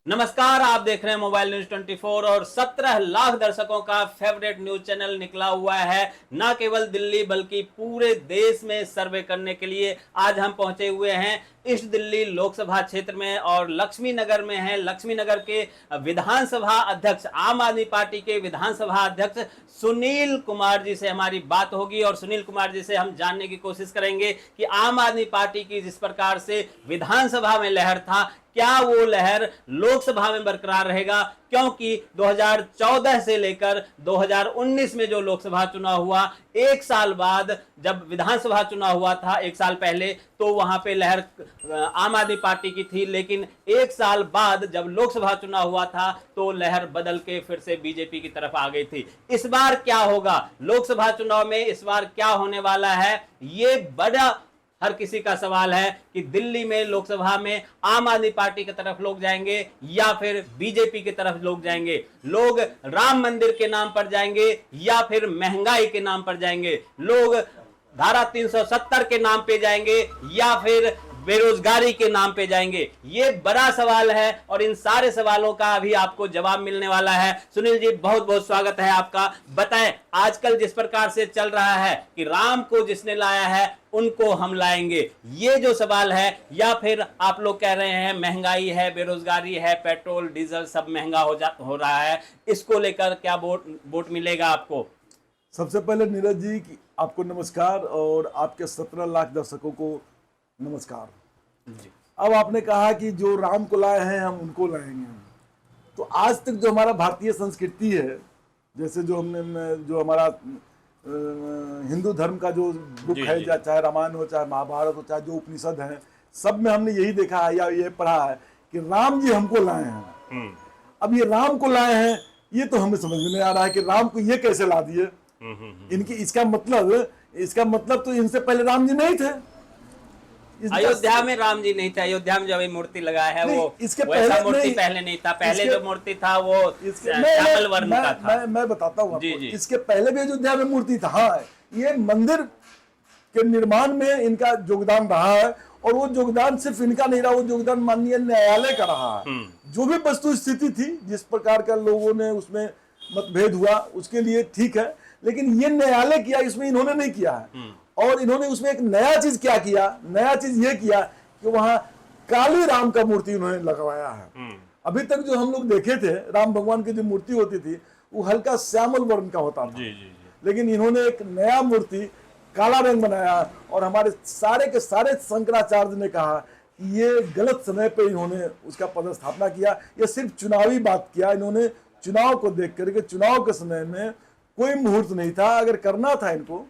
नमस्कार, आप देख रहे हैं मोबाइल न्यूज 24 और 17 लाख दर्शकों का फेवरेट न्यूज चैनल निकला हुआ है न केवल दिल्ली बल्कि पूरे देश में सर्वे करने के लिए। आज हम पहुंचे हुए हैं ईस्ट दिल्ली लोकसभा क्षेत्र में और लक्ष्मी नगर में है। लक्ष्मी नगर के विधानसभा अध्यक्ष, आम आदमी पार्टी के विधानसभा अध्यक्ष सुनील कुमार जी से हमारी बात होगी और सुनील कुमार जी से हम जानने की कोशिश करेंगे कि आम आदमी पार्टी की जिस प्रकार से विधानसभा में लहर था, क्या वो लहर लोकसभा में बरकरार रहेगा, क्योंकि 2014 से लेकर 2019 में जो लोकसभा चुनाव हुआ, एक साल बाद जब विधानसभा चुनाव हुआ था, एक साल पहले तो वहां पे लहर आम आदमी पार्टी की थी, लेकिन एक साल बाद जब लोकसभा चुनाव हुआ था तो लहर बदल के फिर से बीजेपी की तरफ आ गई थी। इस बार क्या होगा लोकसभा चुनाव में, इस बार क्या होने वाला है, ये बड़ा हर किसी का सवाल है कि दिल्ली में लोकसभा में आम आदमी पार्टी की तरफ लोग जाएंगे या फिर बीजेपी की तरफ लोग जाएंगे। लोग राम मंदिर के नाम पर जाएंगे या फिर महंगाई के नाम पर जाएंगे। लोग धारा 370 के नाम पे जाएंगे या फिर बेरोजगारी के नाम पे जाएंगे। ये बड़ा सवाल है और इन सारे सवालों का अभी आपको जवाब मिलने वाला है। सुनील जी, बहुत बहुत स्वागत है आपका। बताएं, आजकल जिस प्रकार से चल रहा है कि राम को जिसने लाया है उनको हम लाएंगे, ये जो सवाल है, या फिर आप लोग कह रहे हैं महंगाई है, बेरोजगारी है, पेट्रोल डीजल सब महंगा हो रहा है, इसको लेकर क्या वोट मिलेगा आपको? सबसे पहले नीरज जी की आपको नमस्कार और आपके 17 लाख दर्शकों को नमस्कार जी। अब आपने कहा कि जो राम को लाए हैं हम उनको लाएंगे। तो आज तक जो हमारा भारतीय संस्कृति है, जैसे जो हमारा हिंदू धर्म का जो बुक है, चाहे रामायण हो, चाहे महाभारत हो, चाहे जो उपनिषद है, सब में हमने यही देखा है या ये पढ़ा है कि राम जी हमको लाए हैं। अब ये राम को लाए हैं, ये तो हमें समझ में नहीं आ रहा है कि राम को ये कैसे ला दिए। इनकी इसका मतलब तो इनसे पहले राम जी नहीं थे। अयोध्या में राम जी नहीं थे। अयोध्या में जब मूर्ति लगाया है वो इसके वैसा मूर्ति पहले नहीं था। पहले जो मूर्ति था वो श्यामल वर्ण का था। मैं बताता हूँ आपको। इसके पहले भी अयोध्या में मूर्ति था। हाँ, ये मंदिर के निर्माण में इनका योगदान रहा है और वो योगदान सिर्फ इनका नहीं रहा, वो योगदान माननीय न्यायालय का रहा है। जो भी वस्तु स्थिति थी, जिस प्रकार का लोगों ने उसमें मतभेद हुआ, उसके लिए ठीक है, लेकिन ये न्यायालय किया, इसमें इन्होंने नहीं किया है। और इन्होंने उसमें एक नया चीज क्या किया, नया चीज ये किया कि वहां काली राम का मूर्ति उन्होंने लगवाया है। अभी तक जो हम लोग देखे थे राम भगवान की जो मूर्ति होती थी वो हल्का श्यामल वर्ण का होता था। लेकिन इन्होंने एक नया मूर्ति काला रंग बनाया और हमारे सारे के सारे शंकराचार्य ने कहा कि ये गलत समय पे इन्होंने उसका पदस्थापना किया। ये सिर्फ चुनावी बात किया। इन्होंने चुनाव को देख करके, चुनाव के समय में कोई मुहूर्त नहीं था, अगर करना था इनको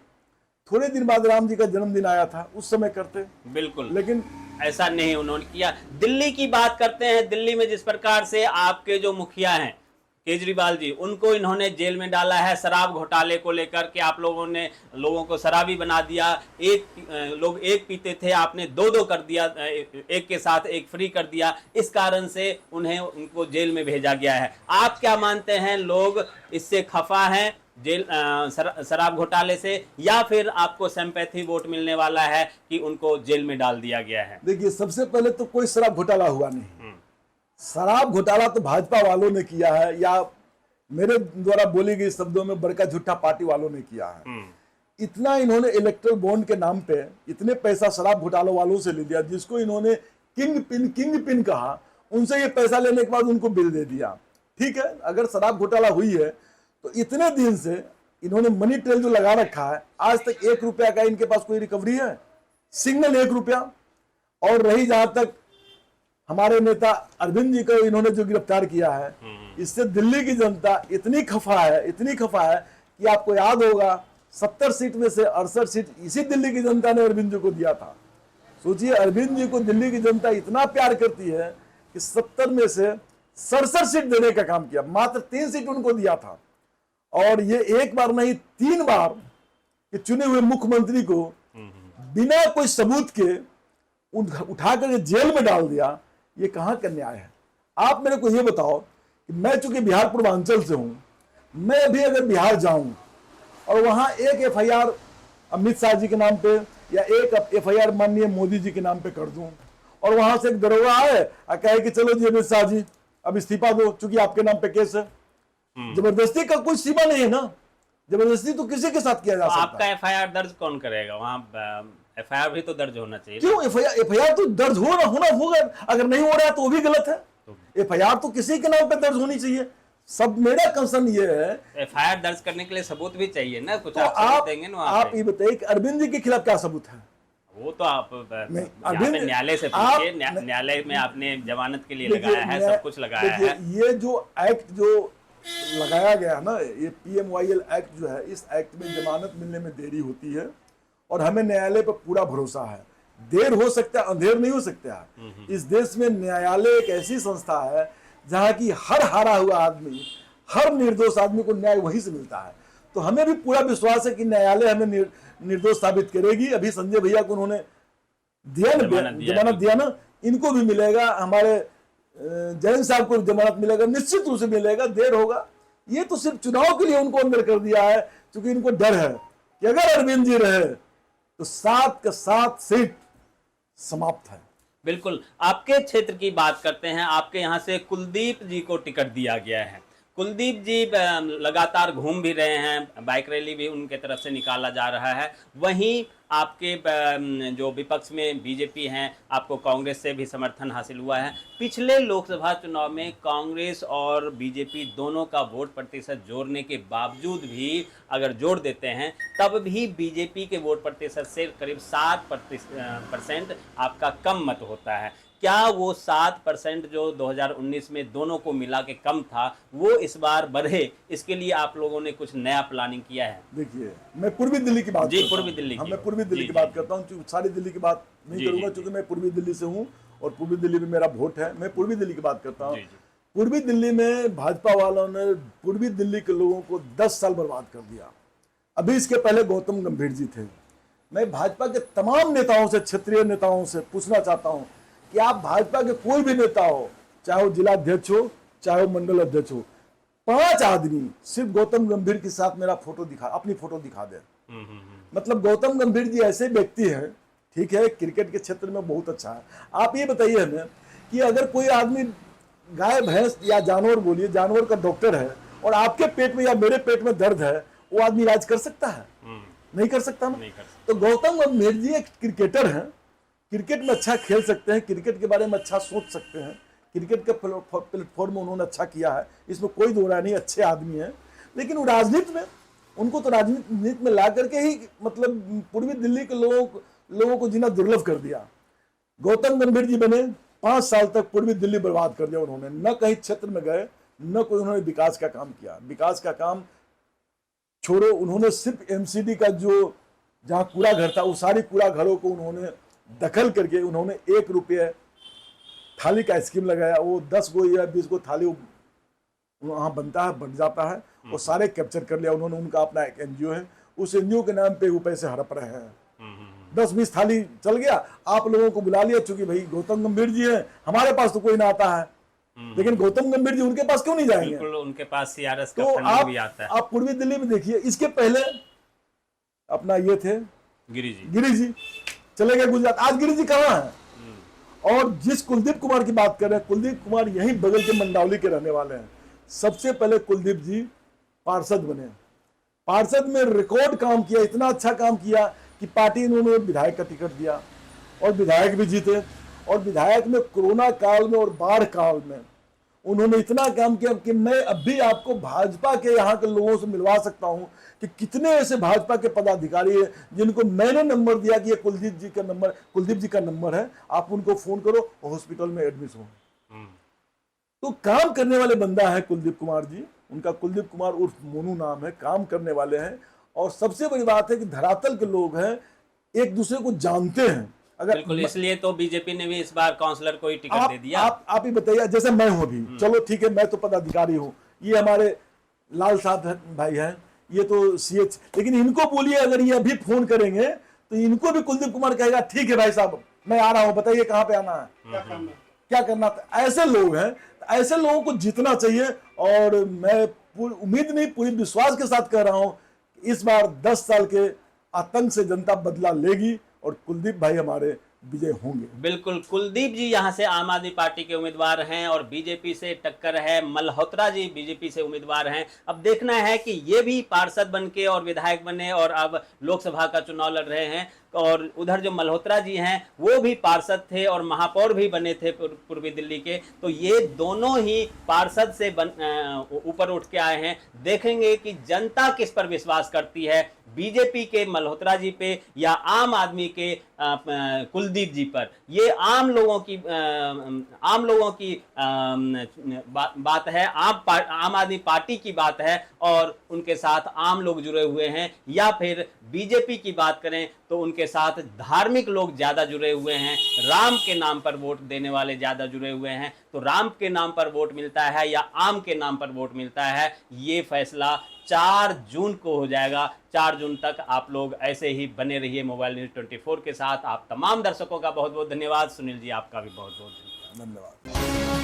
थोड़े दिन बाद राम जी का जन्मदिन आया था, उस समय करते। बिल्कुल, लेकिन ऐसा नहीं उन्होंने किया। दिल्ली की बात करते हैं। दिल्ली में जिस प्रकार से आपके जो मुखिया हैं केजरीवाल जी, उनको इन्होंने जेल में डाला है शराब घोटाले को लेकर के। आप लोगों ने लोगों को शराबी बना दिया। लोग एक पीते थे, आपने दो कर दिया, एक के साथ एक फ्री कर दिया। इस कारण से उनको जेल में भेजा गया है। आप क्या मानते हैं, लोग इससे खफा हैं जेल शराब घोटाले से, या फिर आपको सिंपैथी वोट मिलने वाला है कि उनको जेल में डाल दिया गया है? देखिए, सबसे पहले तो कोई शराब घोटाला हुआ नहीं। शराब घोटाला तो भाजपा वालों ने किया है, या मेरे द्वारा बोली गई शब्दों में बड़का झूठा पार्टी वालों ने किया है। इतना इन्होंने इलेक्ट्रल बॉन्ड के नाम पे इतने पैसा शराब घोटाला वालों से ले लिया, जिसको इन्होंने किंग पिन कहा। उनसे ये पैसा लेने के बाद उनको बिल दे दिया। ठीक है, अगर शराब घोटाला हुई है तो इतने दिन से इन्होंने मनी ट्रेल जो लगा रखा है, आज तक 1 रुपया का इनके पास कोई रिकवरी है? सिंगल 1 रुपया। और रही जहां तक हमारे नेता अरविंद जी को इन्होंने जो गिरफ्तार किया है, इससे दिल्ली की जनता इतनी खफा है कि आपको याद होगा 70 सीट में से 68 सीट इसी दिल्ली की जनता ने अरविंद जी को दिया था। सोचिए, अरविंद जी को दिल्ली की जनता इतना प्यार करती है कि 70 में से 67 सीट देने का काम किया। मात्र 3 सीट उनको दिया था और ये एक बार नहीं 3 बार कि चुने हुए मुख्यमंत्री को बिना कोई सबूत के उठाकर जेल में डाल दिया। ये कहां का न्याय है? आप मेरे को ये बताओ कि मैं चूंकि बिहार पूर्वांचल से हूं, मैं भी अगर बिहार जाऊं और वहां एक FIR अमित शाह जी के नाम पे या एक FIR माननीय मोदी जी के नाम पे कर दूं और वहां से एक दरोगा आए और कहे कि चलो जी अमित शाह जी अब इस्तीफा दो, चूंकि आपके नाम पे केस है। जबरदस्ती का कोई सीमा नहीं है ना, जबरदस्ती तो किसी के साथ किया जा तो सकता आपका है। एफआईआर दर्ज कौन करेगा वहाँ? एफआईआर भी तो दर्ज होना चाहिए ना। क्यों? एफआईआर तो दर्ज होना होगा, अगर नहीं हो रहा है तो वो भी गलत है। एफआईआर तो किसी के नाम पे दर्ज होनी चाहिए। सब मेरा कंसर्न ये है, एफआईआर दर्ज करने के लिए सबूत भी चाहिए ना, कुछ तो आप सबूत देंगे ना वहाँ आप पे। ये बताइए कि अरविंद जी के खिलाफ क्या सबूत है? वो तो आप नहीं, यहाँ अरविंद, पे न्यायालय से आप- पूछिए। न्यायालय में आपने जमानत के लिए देखिए, लगाया है, सब कुछ लगाया देखिए, है। ये जो एक्ट जो लगाया गया है ना, ये PMYL एक्ट जो है, इस एक्ट में जमानत मिलने में देरी होती है और हमें न्यायालय पर पूरा भरोसा है। देर हो सकता है, अंधेर नहीं हो सकता है। इस देश में न्यायालय एक ऐसी संस्था है जहां की हर हारा हुआ आदमी, हर निर्दोष आदमी को न्याय वहीं से मिलता है। तो हमें भी पूरा विश्वास है कि न्यायालय हमें निर्दोष साबित करेगी। अभी संजय भैया को उन्होंने दिया ना, जमानत दिया ना, इनको भी मिलेगा, हमारे जैन साहब को जमानत मिलेगा, निश्चित रूप से मिलेगा। देर होगा, ये तो सिर्फ चुनाव के लिए उनको अंदर कर दिया है, क्योंकि इनको डर है कि अगर अरविंद जी रहे तो 7 का 7 सीट समाप्त है। बिल्कुल। आपके क्षेत्र की बात करते हैं। आपके यहाँ से कुलदीप जी को टिकट दिया गया है। कुलदीप जी लगातार घूम भी रहे हैं, बाइक रैली भी उनके तरफ से निकाला जा रहा है। वहीं आपके जो विपक्ष में बीजेपी हैं, आपको कांग्रेस से भी समर्थन हासिल हुआ है। पिछले लोकसभा चुनाव में कांग्रेस और बीजेपी दोनों का वोट प्रतिशत जोड़ने के बावजूद भी अगर जोड़ देते हैं तब भी बीजेपी के वोट प्रतिशत से करीब 7% आपका कम मत होता है। क्या वो 7% जो 2019 में दोनों को मिला के कम था, वो इस बार बढ़े, इसके लिए आप लोगों ने कुछ नया प्लानिंग किया है? देखिए, मैं पूर्वी दिल्ली की बात जी, करता पूर्वी हूं। दिल्ली की। हाँ, मैं पूर्वी दिल्ली जी, की जी, बात जी। करता हूँ, सारी दिल्ली की बात नहीं जी, करूंगा, जी, क्योंकि मैं पूर्वी दिल्ली से हूँ और पूर्वी दिल्ली में मेरा वोट है। मैं पूर्वी दिल्ली की बात करता हूँ। जी, जी। पूर्वी दिल्ली में भाजपा वालों ने पूर्वी दिल्ली के लोगों को 10 साल बर्बाद कर दिया। अभी इसके पहले गौतम गंभीर जी थे। मैं भाजपा के तमाम नेताओं से, क्षेत्रीय नेताओं से पूछना चाहता हूं कि आप भाजपा के कोई भी नेता हो, चाहे वो जिला अध्यक्ष हो, चाहे वो मंडल अध्यक्ष हो, 5 आदमी सिर्फ गौतम गंभीर के साथ मेरा फोटो दिखा, अपनी फोटो दिखा दे। मतलब गौतम गंभीर जी ऐसे व्यक्ति हैं, ठीक है, क्रिकेट के क्षेत्र में बहुत अच्छा है। आप ये बताइए हमें कि अगर कोई आदमी गाय भैंस या जानवर, बोलिए जानवर का डॉक्टर है, और आपके पेट में या मेरे पेट में दर्द है, वो आदमी इलाज कर सकता है? नहीं कर सकता ना। नहीं कर सकता। तो गौतम गंभीर जी एक क्रिकेटर हैं, क्रिकेट में अच्छा खेल सकते हैं, क्रिकेट के बारे में अच्छा सोच सकते हैं, क्रिकेट के प्लेटफॉर्म में उन्होंने अच्छा किया है, इसमें कोई दो राय नहीं, अच्छे आदमी हैं। लेकिन वो राजनीति में, उनको तो राजनीति में ला करके ही मतलब पूर्वी दिल्ली के लोगों को जीना दुर्लभ कर दिया। गौतम गंभीर जी बने, 5 साल तक पूर्वी दिल्ली बर्बाद कर दिया उन्होंने। न कहीं क्षेत्र में गए, न कोई उन्होंने विकास का काम किया। विकास का काम छोड़ो, उन्होंने सिर्फ MCD का जो जहां कूड़ा घर था, वो सारी कूड़ा घरों को उन्होंने दखल करके उन्होंने 1 रुपये थाली का स्कीम लगाया। वो 10 गो या 20 गो थाली वहां बनता है, बन जाता है, वो सारे कैप्चर कर लिया उन्होंने। उनका अपना एक NGO है, उस NGO के नाम पे वो पैसे हड़प रहे हैं। 10-20 थाली चल गया, आप लोगों को बुला लिया, चूंकि भाई गौतम गंभीर जी हैं, हमारे पास तो कोई ना आता है, लेकिन गौतम गंभीर जी उनके पास क्यों नहीं जाएंगे? बिल्कुल, उनके पास CRS का तो फंडिंग भी आता है। आप पूर्वी दिल्ली में देखिए, इसके पहले अपना ये थे गिरी जी, चले गए गुजरात। आज गिरी जी कहाँ हैं? और जिस कुलदीप कुमार की बात कर रहे हैं, कुलदीप कुमार यहीं बगल के मंडावली के रहने वाले हैं। सबसे पहले कुलदीप जी पार्षद बने, पार्षद में रिकॉर्ड काम किया, इतना अच्छा काम किया कि पार्टी ने उन्हें विधायक का टिकट दिया और विधायक भी जीते। और विधायक में कोरोना काल में और बाढ़ काल में उन्होंने इतना काम किया कि मैं अभी आपको भाजपा के यहाँ के लोगों से मिलवा सकता हूँ कि कितने ऐसे भाजपा के पदाधिकारी हैं जिनको मैंने नंबर दिया कि ये कुलदीप जी का नंबर है, आप उनको फोन करो, हॉस्पिटल में एडमिट हो। तो काम करने वाले बंदा है कुलदीप कुमार जी, उनका कुलदीप कुमार उर्फ मोनू नाम है, काम करने वाले हैं। और सबसे बड़ी बात है कि धरातल के लोग हैं, एक दूसरे को जानते हैं। अगर बिल्कुल, इसलिए तो बीजेपी ने भी इस बार काउंसलर को ही टिकट दे दिया। आप ही बताइए, जैसे मैं हूं अभी, चलो ठीक है, मैं तो पदाधिकारी हूं, ये हमारे लाल साहब भाई हैं, ये तो CH, लेकिन इनको बोलिए अगर ये अभी फोन करेंगे तो इनको भी कुलदीप कुमार कहेगा ठीक है भाई साहब मैं आ रहा हूं, बताइए कहां पे आना है, क्या करना था। ऐसे लोग हैं, ऐसे लोगों को जीतना चाहिए। और मैं उम्मीद नहीं, पूरी विश्वास के साथ कह रहा हूं, इस बार 10 साल के आतंक से जनता बदला लेगी और कुलदीप भाई हमारे विजय होंगे। बिल्कुल, कुलदीप जी यहाँ से आम आदमी पार्टी के उम्मीदवार हैं और बीजेपी से टक्कर है, मल्होत्रा जी बीजेपी से उम्मीदवार हैं। अब देखना है कि ये भी पार्षद बन के और विधायक बने और अब लोकसभा का चुनाव लड़ रहे हैं। और उधर जो मल्होत्रा जी हैं वो भी पार्षद थे और महापौर भी बने थे पूर्वी दिल्ली के, तो ये दोनों ही पार्षद से ऊपर उठ के आए हैं। देखेंगे कि जनता किस पर विश्वास करती है, बीजेपी के मल्होत्रा जी पे या आम आदमी के कुलदीप जी पर। ये आम लोगों की बात है, आम आदमी पार्टी की बात है और उनके साथ आम लोग जुड़े हुए हैं। या फिर बीजेपी की बात करें तो उनके साथ धार्मिक लोग ज्यादा जुड़े हुए हैं, राम के नाम पर वोट देने वाले ज्यादा जुड़े हुए हैं। तो राम के नाम पर वोट मिलता है या आम के नाम पर वोट मिलता है, ये फैसला 4 जून को हो जाएगा। 4 जून तक आप लोग ऐसे ही बने रहिए मोबाइल न्यूज 24 के साथ। आप तमाम दर्शकों का बहुत बहुत धन्यवाद। सुनील जी, आपका भी बहुत बहुत धन्यवाद। धन्यवाद।